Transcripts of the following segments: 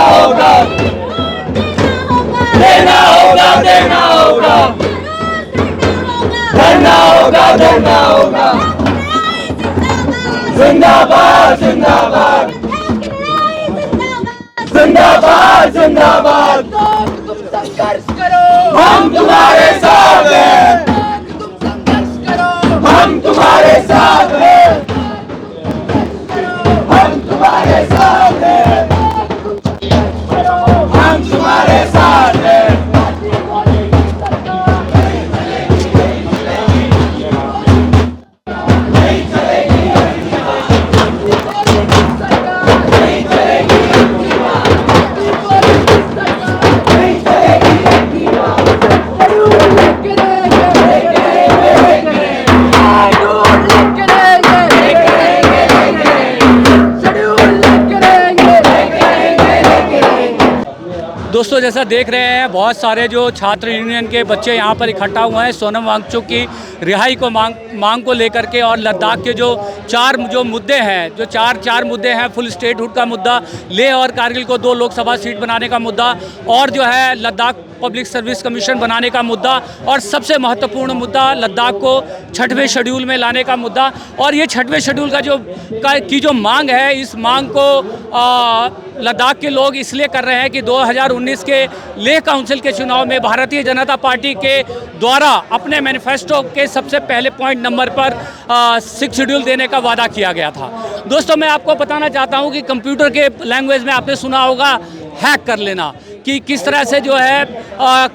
होगा, देना होगा, देना होगा, धरना होगा, धरना होगा। जिंदाबाद जिंदाबाद जिंदाबाद जिंदाबाद। तुम संघर्ष करो, हम तुम्हारे साथ हैं, तुम संघर्ष करो, हम तुम्हारे साथ हैं, हम तुम्हारे साथ हैं, हम तुम्हारे साथ हैं। दोस्तों जैसा देख रहे हैं बहुत सारे जो छात्र यूनियन के बच्चे यहाँ पर इकट्ठा हुए हैं सोनम वांगचुक की रिहाई को मांग को लेकर के, और लद्दाख के जो चार मुद्दे हैं, जो चार मुद्दे हैं, फुल स्टेटहुड का मुद्दा, लेह और कारगिल को 2 लोकसभा सीट बनाने का मुद्दा, और जो है लद्दाख पब्लिक सर्विस कमीशन बनाने का मुद्दा, और सबसे महत्वपूर्ण मुद्दा लद्दाख को 6वें शेड्यूल में लाने का मुद्दा। और ये 6वें शेड्यूल की जो मांग है, इस मांग को लद्दाख के लोग इसलिए कर रहे हैं कि 2019 के लेह काउंसिल के चुनाव में भारतीय जनता पार्टी के द्वारा अपने मैनिफेस्टो के सबसे पहले पॉइंट नंबर पर 6 शेड्यूल देने का वादा किया गया था। दोस्तों मैं आपको बताना चाहता हूं कि कंप्यूटर के लैंग्वेज में आपने सुना होगा हैक कर लेना, कि किस तरह से जो है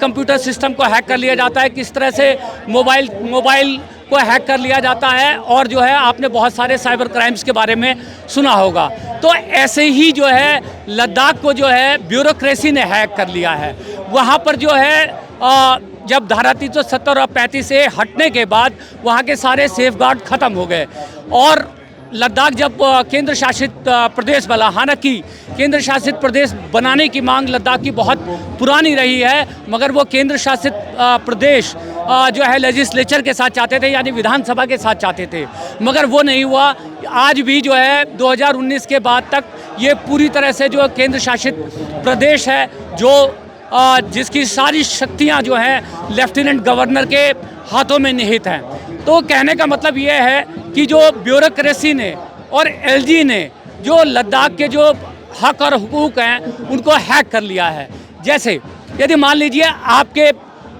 कंप्यूटर सिस्टम को हैक कर लिया जाता है, किस तरह से मोबाइल को हैक कर लिया जाता है, और जो है आपने बहुत सारे साइबर क्राइम्स के बारे में सुना होगा। तो ऐसे ही जो है लद्दाख को जो है ब्यूरोक्रेसी ने हैक कर लिया है। वहाँ पर जो है जब धारा 370 और 35 से हटने के बाद वहाँ के सारे सेफगार्ड ख़त्म हो गए, और लद्दाख जब केंद्र शासित प्रदेश बना, हालांकि केंद्र शासित प्रदेश बनाने की मांग लद्दाख की बहुत पुरानी रही है, मगर वो केंद्र शासित प्रदेश जो है लेजिस्लेचर के साथ चाहते थे, यानी विधानसभा के साथ चाहते थे, मगर वो नहीं हुआ। आज भी जो है 2019 के बाद तक ये पूरी तरह से जो केंद्र शासित प्रदेश है, जो जिसकी सारी शक्तियाँ जो हैं लेफ्टिनेंट गवर्नर के हाथों में निहित हैं। तो कहने का मतलब ये है कि जो ब्यूरोक्रेसी ने और एलजी ने जो लद्दाख के जो हक और हुकूक हैं उनको हैक कर लिया है। जैसे यदि मान लीजिए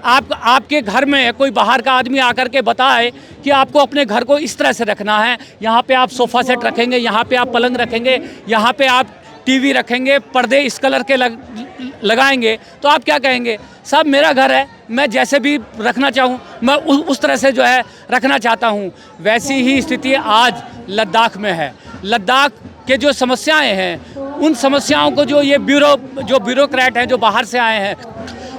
आपके घर में कोई बाहर का आदमी आकर के बताए कि आपको अपने घर को इस तरह से रखना है, यहाँ पे आप सोफ़ा सेट रखेंगे, यहाँ पे आप पलंग रखेंगे, यहाँ पे आप टीवी रखेंगे, पर्दे इस कलर के लगाएंगे, तो आप क्या कहेंगे? साहब मेरा घर है, मैं जैसे भी रखना चाहूँ मैं उस तरह से जो है रखना चाहता हूँ। वैसी ही स्थिति आज लद्दाख में है। लद्दाख के जो समस्याएं हैं, उन समस्याओं को जो ब्यूरोक्रेट हैं जो बाहर से आए हैं,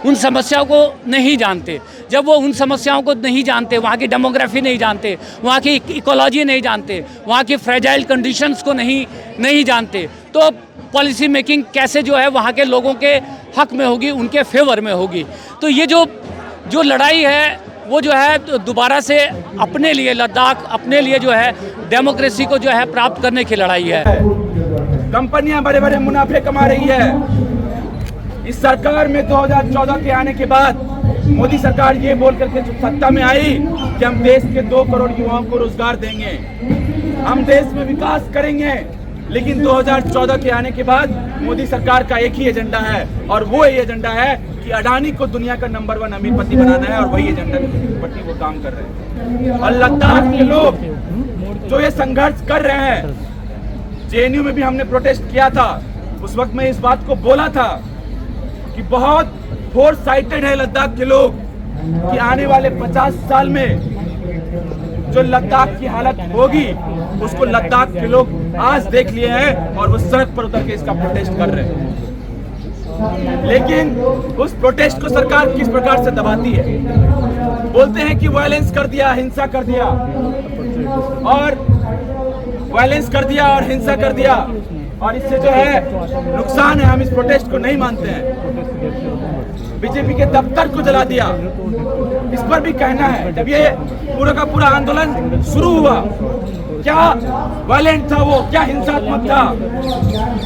उन समस्याओं को नहीं जानते। जब वो उन समस्याओं को नहीं जानते, वहाँ की डेमोग्राफी नहीं जानते, वहाँ की इकोलॉजी नहीं जानते, वहाँ की फ्रेजाइल कंडीशंस को नहीं जानते, तो पॉलिसी मेकिंग कैसे जो है वहाँ के लोगों के हक में होगी, उनके फेवर में होगी। तो ये जो लड़ाई है वो जो है दोबारा से अपने लिए लद्दाख, अपने लिए जो है डेमोक्रेसी को जो है प्राप्त करने की लड़ाई है। कंपनियां बड़े बड़े मुनाफे कमा रही है। इस सरकार में 2014 के आने के बाद मोदी सरकार ये बोल करके सत्ता में आई कि हम देश के 2 करोड़ युवाओं को रोजगार देंगे, हम देश में विकास करेंगे। लेकिन 2014 के आने के बाद मोदी सरकार का एक ही एजेंडा है, और वो एजेंडा है कि अडानी को दुनिया का नंबर 1 अमीरपति बनाना है, और वही एजेंडा के वो काम कर रहे हैं। और लद्दाख के लोग जो ये संघर्ष कर रहे हैं, जेएनयू में भी हमने प्रोटेस्ट किया था, उस वक्त मैं इस बात को बोला था कि बहुत फोर साइटेड है लद्दाख के लोग, कि आने वाले 50 साल में जो लद्दाख की हालत होगी उसको लद्दाख के लोग आज देख लिए हैं, और वो सड़क पर उतर के इसका प्रोटेस्ट कर रहे हैं। लेकिन उस प्रोटेस्ट को सरकार किस प्रकार से दबाती है? बोलते हैं कि वायलेंस कर दिया, हिंसा कर दिया, और वायलेंस कर दिया और हिंसा कर दिया, और इससे जो है नुकसान है, हम इस प्रोटेस्ट को नहीं मानते हैं। बीजेपी के दफ्तर को जला दिया, इस पर भी कहना है। जब ये पूरा का पूरा आंदोलन शुरू हुआ क्या वायलेंट था, वो क्या हिंसात्मक था।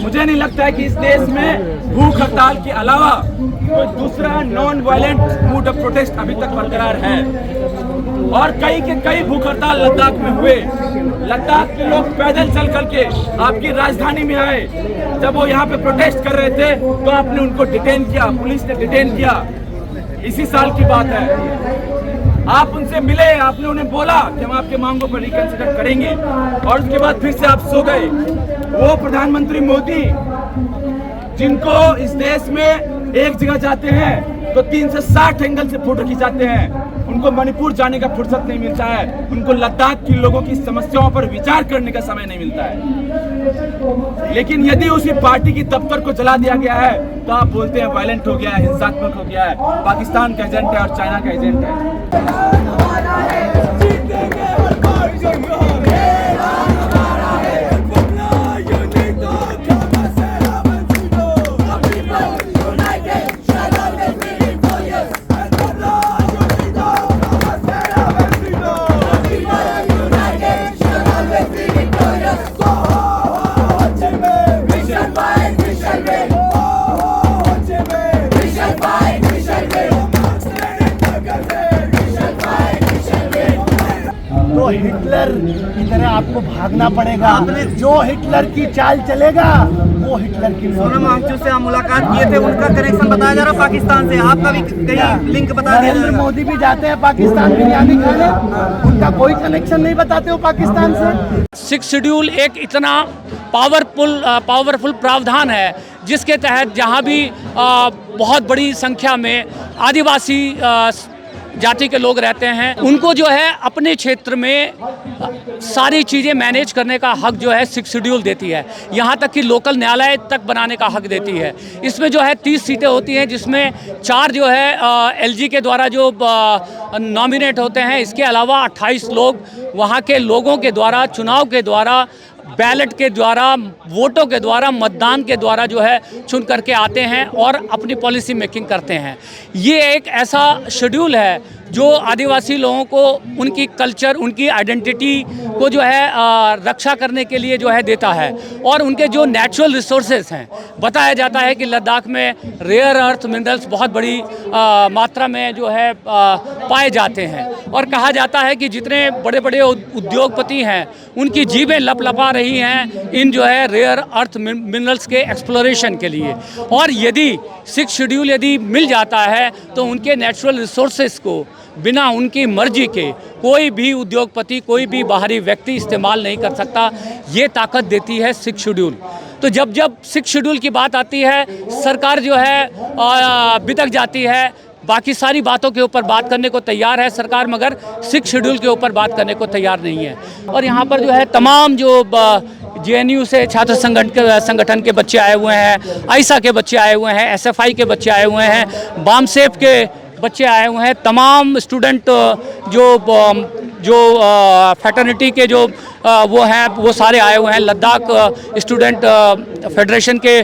मुझे नहीं लगता है कि इस देश में भूख हड़ताल के अलावा कोई दूसरा non violent mood off protest अभी तक बरकरार है। और कई के कई भूख हड़ताल लद्दाख में हुए। लद्दाख के लोग पैदल चल करके आपकी राजधानी में आए। जब वो यहाँ पे प्रोटेस्ट कर रहे थे तो आपने उनको डिटेन किया, पुलिस ने डिटेन किया। इसी साल की बात है। आप उनसे मिले, आपने उन्हें बोला कि हम आपके मांगों पर रिकंसिडर करेंगे, और उसके बाद फिर से आप सो गए। वो प्रधानमंत्री मोदी जिनको इस देश में एक जगह जाते हैं तो 3 से 60 एंगल से फोटो खिंचाते हैं, उनको मणिपुर जाने का फुर्सत नहीं मिलता है, उनको लद्दाख के लोगों की समस्याओं पर विचार करने का समय नहीं मिलता है। लेकिन यदि उसी पार्टी की दफ्तर को जला दिया गया है तो आप बोलते हैं वायलेंट हो गया है, हिंसात्मक हो गया है, पाकिस्तान का एजेंट है और चाइना का एजेंट है। तो हिटलर की तरह आपको भागना पड़ेगा। जो हिटलर की चाल चलेगा वो हिटलर की। सोनम वांगचुक से आप मुलाकात किए थे, उनका कनेक्शन बताया जा रहा पाकिस्तान से, आपका भी कहीं लिंक बता दिया। नरेंद्र मोदी भी जाते हैं पाकिस्तान बिरयानी खाने, उनका कोई कनेक्शन नहीं बताते हो पाकिस्तान से। 6 शेड्यूल एक इतना पावरफुल प्रावधान है जिसके तहत जहाँ भी बहुत बड़ी संख्या में आदिवासी जाति के लोग रहते हैं, उनको जो है अपने क्षेत्र में सारी चीज़ें मैनेज करने का हक जो है 6 शेड्यूल देती है। यहाँ तक कि लोकल न्यायालय तक बनाने का हक देती है। इसमें जो है 30 सीटें होती हैं, जिसमें 4 जो है एलजी के द्वारा जो नॉमिनेट होते हैं। इसके अलावा 28 लोग वहाँ के लोगों के द्वारा, चुनाव के द्वारा, बैलेट के द्वारा, वोटों के द्वारा, मतदान के द्वारा जो है चुन करके आते हैं और अपनी पॉलिसी मेकिंग करते हैं। ये एक ऐसा शेड्यूल है जो आदिवासी लोगों को उनकी कल्चर, उनकी आइडेंटिटी को जो है रक्षा करने के लिए जो है देता है। और उनके जो नेचुरल रिसोर्सेज हैं, बताया जाता है कि लद्दाख में रेयर अर्थ मिनरल्स बहुत बड़ी मात्रा में जो है पाए जाते हैं। और कहा जाता है कि जितने बड़े बड़े उद्योगपति हैं उनकी जीभें लपलपा रही हैं इन जो है रेयर अर्थ मिनरल्स के एक्सप्लोरेशन के लिए। और यदि 6 शेड्यूल यदि मिल जाता है तो उनके नेचुरल रिसोर्सेज को बिना उनकी मर्जी के कोई भी उद्योगपति, कोई भी बाहरी व्यक्ति इस्तेमाल नहीं कर सकता। ये ताकत देती है 6 शेड्यूल। तो जब 6 शेड्यूल की बात आती है, सरकार जो है बिदक जाती है। बाकी सारी बातों के ऊपर बात करने को तैयार है सरकार, मगर 6 शेड्यूल के ऊपर बात करने को तैयार नहीं है। और यहाँ पर जो है तमाम जो JNU से छात्र संगठन के बच्चे आए हुए हैं, आइसा के बच्चे आए हुए हैं, SFI के बच्चे आए हुए हैं, बामसेफ के बच्चे आए हुए हैं। तमाम स्टूडेंट जो फैटर्निटी के जो वो हैं वो सारे आए हुए हैं। लद्दाख स्टूडेंट फेडरेशन के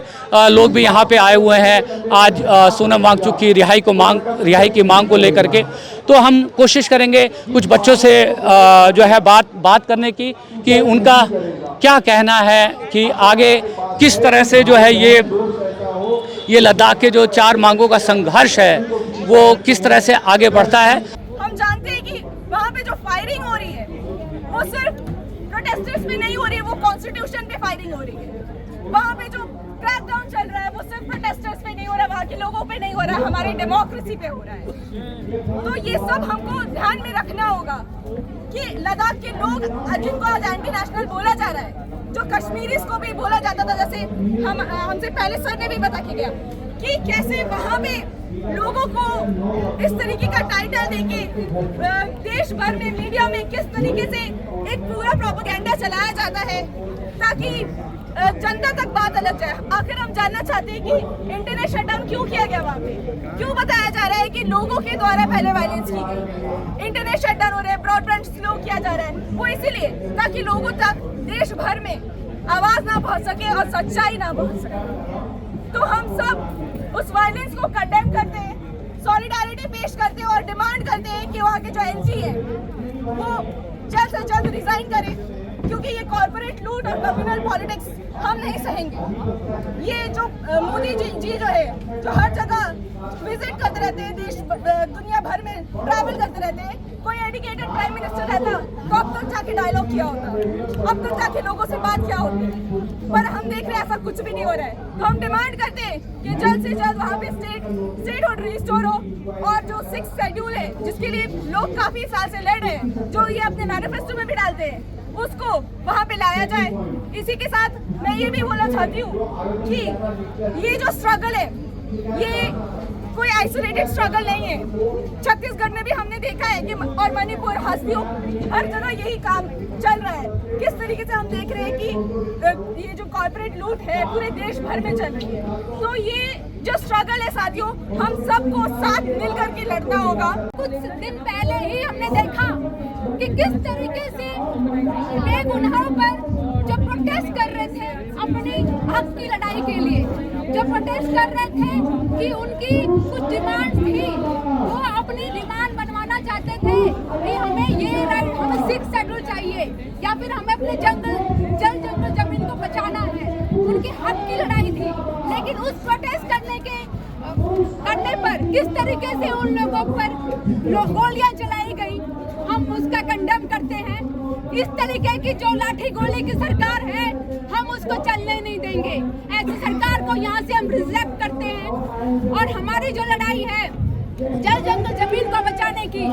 लोग भी यहाँ पे आए हुए हैं आज सोनम वांगचुक की रिहाई की मांग को लेकर के। तो हम कोशिश करेंगे कुछ बच्चों से जो है बात करने की कि उनका क्या कहना है कि आगे किस तरह से जो है ये लद्दाख के जो 4 मांगों का संघर्ष है वो किस तरह से आगे बढ़ता है। हम जानते हैं कि वहाँ पे जो फायरिंग हो रही है वो सिर्फ प्रोटेस्टर्स पे नहीं हो रही है, वो कॉन्स्टिट्यूशन पे फायरिंग हो रही है। वहाँ पे जो क्रैकडाउन चल रहा है वो सिर्फ प्रोटेस्टर्स पे नहीं हो रहा है, वहाँ के लोगों पे नहीं हो रहा है, हमारी डेमोक्रेसी पे हो रहा है। तो ये सब हमको ध्यान में रखना होगा कि लद्दाख के लोग जिनको आज एंटी नेशनल बोला जा रहा है, जो कश्मीरीज को भी बोला जाता था, जैसे हमसे पहले सर ने भी बता के गया कि कैसे वहाँ पे लोगों को इस तरीके का टाइटल देके देश भर में मीडिया में किस तरीके से एक पूरा प्रोपेगेंडा चलाया जाता है ताकि जनता तक बात अलग जाए। आखिर हम जानना चाहते हैं कि इंटरनेट शटडाउन क्यों किया गया वहाँ पे, क्यों बताया जा रहा है कि लोगों के द्वारा पहले वायलेंस की गई। इंटरनेट शटडाउन हो रहा है, ब्रॉडबैंड स्लो किया जा रहा है, वो इसीलिए ताकि लोगों तक देश भर में आवाज ना पहुँच सके और सच्चाई ना पहुँच सके। तो हम सब उस वायलेंस को कंडेम करते हैं, सॉलिडारिटी पेश करते हैं और डिमांड करते हैं कि वहाँ के जो एलजी है वो जल्द से जल्द रिजाइन करे, क्योंकि ये कॉर्पोरेट लूट और कम्युनल पॉलिटिक्स हम नहीं सहेंगे। ये जो मोदी जी जो है, जो हर जगह विजिट करते रहते हैं, दुनिया भर में ट्रैवल करते रहते हैं, कोई एजुकेटेड प्राइम मिनिस्टर रहता तो अब तक जाके डायलॉग किया होता, अब तक जाके लोगों से बात किया होती, पर हम देख रहे हैं ऐसा कुछ भी नहीं हो रहा है। तो हम डिमांड करते हैं कि जल्द से जल्द वहाँ पे स्टेट हुड रिस्टोर हो, और जो 6th शेड्यूल है जिसके लिए लोग काफी साल से लड़ रहे हैं, जो ये अपने मैनिफेस्टो में भी डालते हैं, उसको वहाँ पे लाया जाए। इसी के साथ मैं ये भी बोलना चाहती हूँ कि ये जो स्ट्रगल है, ये कोई आइसोलेटेड स्ट्रगल नहीं है। छत्तीसगढ़ में भी हमने देखा है कि और मणिपुर, हस्तियों, हर जगह यही काम चल रहा है। किस तरीके से हम देख रहे हैं कि ये जो कॉर्पोरेट लूट है पूरे देश भर में चल रही है। तो ये जो स्ट्रगल है साथियों, हम सबको साथ मिल करके लड़ना होगा। कुछ दिन पहले ही हमने देखा कि किस तरीके से बेगुनाहों पर जो प्रोटेस्ट कर रहे थे अपनी हक की लड़ाई के लिए, जो प्रोटेस्ट कर रहे थे कि उनकी कुछ डिमांड थी, वो अपनी डिमांड बनवाना चाहते थे कि हमें ये राइट, हमें 6th शेड्यूल चाहिए, या फिर हमें अपने जल जमीन को बचाना है, उनके हक की लड़ाई थी। लेकिन उस प्रोटेस्ट करने पर किस तरीके से उन लोगों पर गोलियां चलाई गई, हम उसका कंडेम करते हैं। इस तरीके की जो लाठी गोली की सरकार है, हम उसको चलने नहीं देंगे। ऐसी सरकार को यहाँ से हम रिजेक्ट करते हैं। और हमारी जो लड़ाई है जल जंगल जमीन को बचाने की,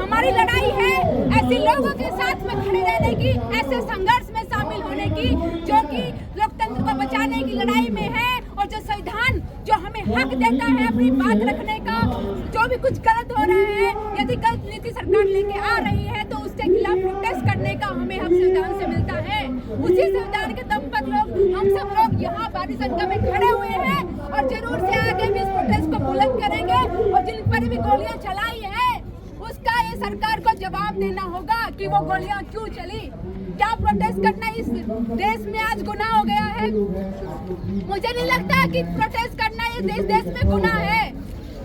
हमारी लड़ाई है ऐसे लोगों के साथ में खड़े रहने की, ऐसे संघर्ष में शामिल होने की जो कि लोकतंत्र को बचाने की लड़ाई में है, और जो संविधान जो हमें हक देता है अपनी बात रखने का, जो भी कुछ गलत हो रहा है, यदि गलत नीति सरकार लेके आ रही है तो उसके खिलाफ प्रोटेस्ट करने का हमें हक संविधान से मिलता है। उसी संविधान के दम पर हम सब लोग यहाँ भारी संख्या में खड़े हुए हैं, और जरूर से आगे भी इस प्रोटेस्ट को बुलंद करेंगे, और जिन पर भी गोलियां चलाई है उसका ये सरकार को जवाब देना होगा कि वो गोलियां क्यों चली। क्या प्रोटेस्ट करना इस देश में आज गुनाह हो गया है? मुझे नहीं लगता कि प्रोटेस्ट करना इस देश में गुनाह है।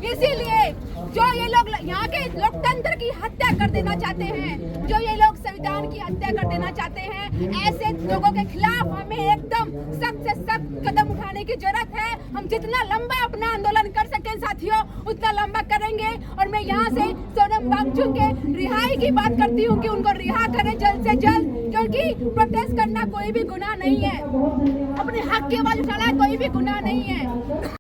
इसीलिए जो ये लोग यहाँ के लोकतंत्र की हत्या कर देना चाहते हैं, जो ये लोग संविधान की हत्या कर देना चाहते हैं, ऐसे लोगों के खिलाफ हमें एकदम सख्त से सख्त कदम उठाने की जरूरत है। हम जितना लंबा अपना आंदोलन कर सकें साथियों, उतना लंबा करेंगे। और मैं यहाँ से सोनम वांगचुक के रिहाई की बात करती हूँ कि उनको रिहा करें जल्द से जल्द, क्योंकि प्रोटेस्ट करना कोई भी गुनाह नहीं है, अपने हक की आवाज उठाना कोई भी गुनाह नहीं है।